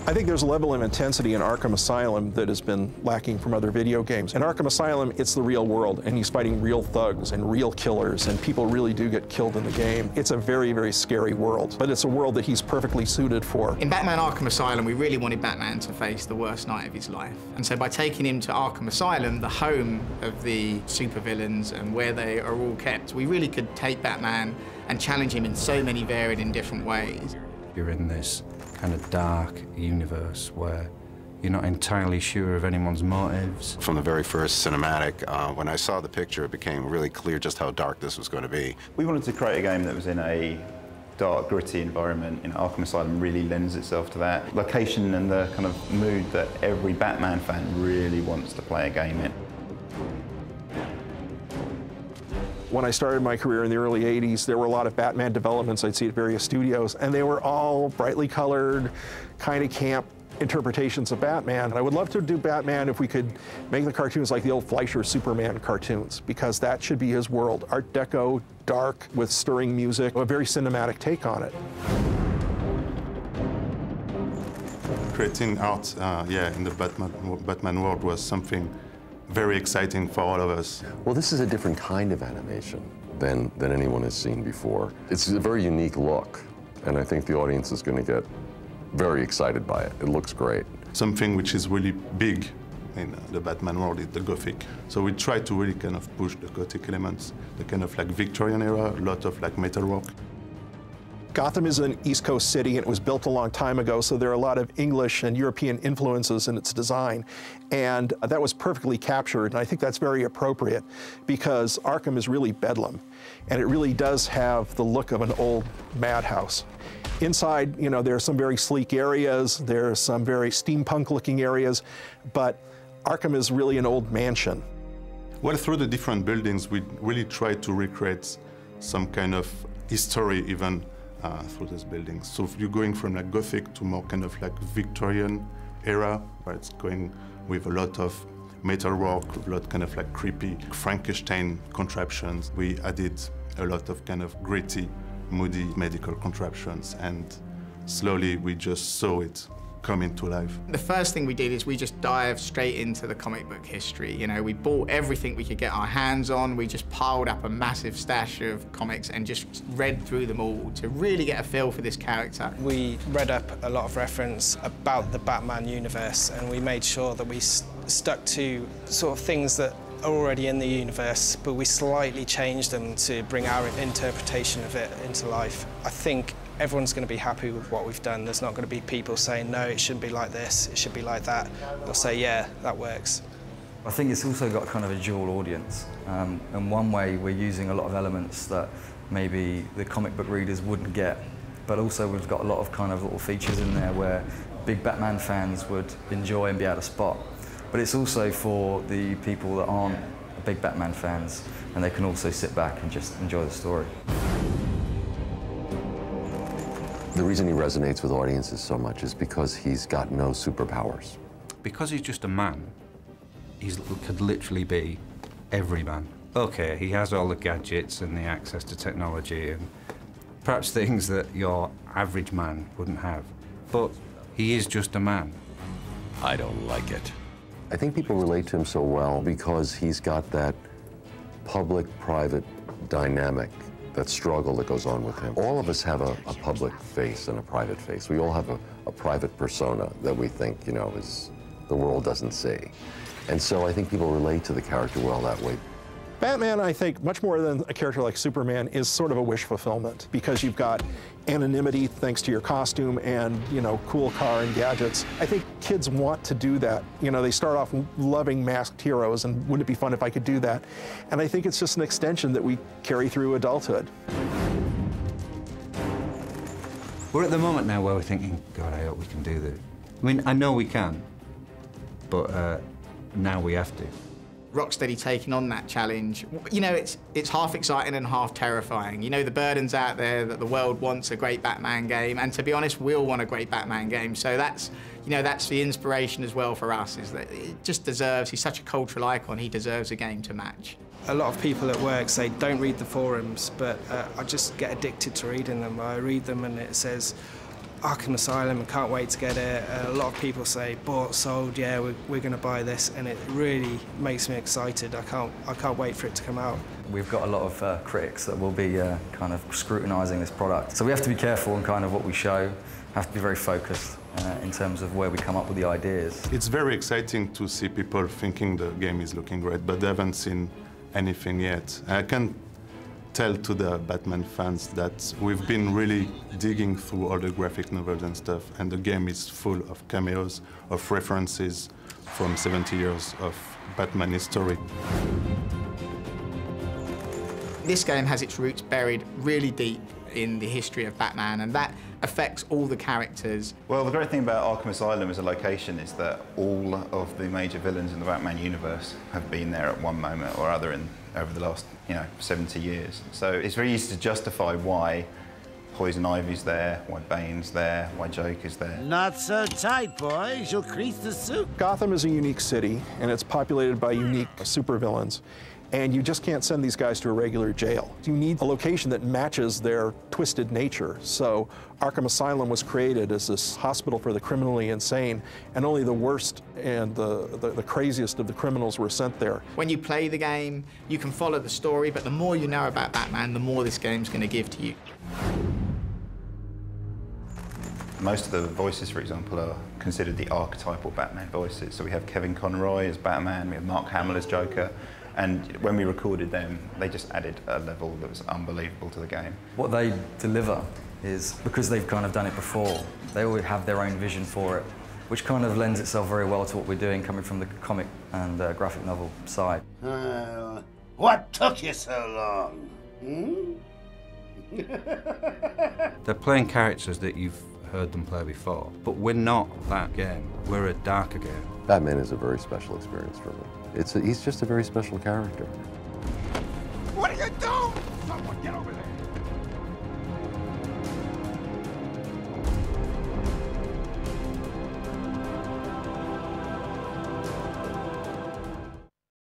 I think there's a level of intensity in Arkham Asylum that has been lacking from other video games. In Arkham Asylum, it's the real world, and he's fighting real thugs and real killers, and people really do get killed in the game. It's a very, very scary world, but it's a world that he's perfectly suited for. In Batman Arkham Asylum, we really wanted Batman to face the worst night of his life. And so by taking him to Arkham Asylum, the home of the supervillains and where they are all kept, we really could take Batman and challenge him in so many varied and different ways. You're in this kind of dark universe where you're not entirely sure of anyone's motives. From the very first cinematic, when I saw the picture, it became really clear just how dark this was going to be. We wanted to create a game that was in a dark, gritty environment. Arkham Asylum really lends itself to that. Location and the kind of mood that every Batman fan really wants to play a game in. When I started my career in the early 80s, there were a lot of Batman developments I'd see at various studios, and they were all brightly colored, kind of camp interpretations of Batman. I would love to do Batman if we could make the cartoons like the old Fleischer Superman cartoons, because that should be his world. Art Deco, dark, with stirring music, a very cinematic take on it. Creating art, in the Batman world was something very exciting for all of us. Well, this is a different kind of animation than anyone has seen before. It's a very unique look, and I think the audience is going to get very excited by it. It looks great. Something which is really big in the Batman world is the Gothic. So we try to really kind of push the Gothic elements, the kind of like Victorian era, a lot of like metalwork. Gotham is an East Coast city, and it was built a long time ago, so there are a lot of English and European influences in its design. And that was perfectly captured, and I think that's very appropriate, because Arkham is really bedlam, and it really does have the look of an old madhouse. Inside, you know, there are some very sleek areas, there are some very steampunk-looking areas, but Arkham is really an old mansion. Well, through the different buildings, we really try to recreate some kind of history even through these buildings. So if you're going from like Gothic to more kind of like Victorian era, where it's going with a lot of metalwork, a lot kind of like creepy Frankenstein contraptions. We added a lot of kind of gritty, moody medical contraptions, and slowly we just saw it come into life. The first thing we did is we just dived straight into the comic book history. You know, we bought everything we could get our hands on. We just piled up a massive stash of comics and just read through them all to really get a feel for this character. We read up a lot of reference about the Batman universe, and we made sure that we stuck to sort of things that are already in the universe, but we slightly changed them to bring our interpretation of it into life. I think everyone's going to be happy with what we've done. There's not going to be people saying, no, it shouldn't be like this, it should be like that. They'll say, yeah, that works. I think it's also got kind of a dual audience. In one way, we're using a lot of elements that maybe the comic book readers wouldn't get, but also we've got a lot of kind of little features in there where big Batman fans would enjoy and be able to spot. But it's also for the people that aren't big Batman fans, and they can also sit back and just enjoy the story. The reason he resonates with audiences so much is because he's got no superpowers. Because he's just a man, he could literally be every man. Okay, he has all the gadgets and the access to technology and perhaps things that your average man wouldn't have, but he is just a man. I don't like it. I think people relate to him so well because he's got that public-private dynamic, that struggle that goes on with him. All of us have a public face and a private face. We all have a private persona that we think, you know, is the world doesn't see. And so I think people relate to the character well that way. Batman, I think, much more than a character like Superman, is sort of a wish fulfillment, because you've got anonymity thanks to your costume and, you know, cool car and gadgets. I think kids want to do that. You know, they start off loving masked heroes, and wouldn't it be fun if I could do that? And I think it's just an extension that we carry through adulthood. We're at the moment now where we're thinking, God, I hope we can do this. I mean, I know we can, but now we have to. Rocksteady taking on that challenge, you know, it's half exciting and half terrifying. You know, the burden's out there that the world wants a great Batman game, and to be honest, we all want a great Batman game. So that's, you know, that's the inspiration as well for us, is that it just deserves, he's such a cultural icon, he deserves a game to match. A lot of people at work say, don't read the forums, but I just get addicted to reading them. I read them and it says, Arkham Asylum and can't wait to get it. A lot of people say, bought, sold, yeah, we're going to buy this, and it really makes me excited. I can't wait for it to come out. We've got a lot of critics that will be kind of scrutinising this product. So we have to be careful in kind of what we show, have to be very focused in terms of where we come up with the ideas. It's very exciting to see people thinking the game is looking great, but they haven't seen anything yet. I can tell to the Batman fans that we've been really digging through all the graphic novels and stuff, and the game is full of cameos, of references from 70 years of Batman history. This game has its roots buried really deep in the history of Batman, and that affects all the characters. Well, the great thing about Arkham Asylum as a location is that all of the major villains in the Batman universe have been there at one moment or other over the last, 70 years. So it's very easy to justify why Poison Ivy's there, why Bane's there, why Joker's there. Not so tight, boys. You'll crease the suit. Gotham is a unique city, and it's populated by unique supervillains. And you just can't send these guys to a regular jail. You need a location that matches their twisted nature. So Arkham Asylum was created as this hospital for the criminally insane, and only the worst and the craziest of the criminals were sent there. When you play the game, you can follow the story, but the more you know about Batman, the more this game's going to give to you. Most of the voices, for example, are considered the archetypal Batman voices. So we have Kevin Conroy as Batman, we have Mark Hamill as Joker, and when we recorded them, they just added a level that was unbelievable to the game. What they deliver is, because they've kind of done it before, they always have their own vision for it, which kind of lends itself very well to what we're doing coming from the comic and graphic novel side. What took you so long? They're playing characters that you've heard them play before, but we're not that game. We're a darker game. Batman is a very special experience for me. He's just a very special character.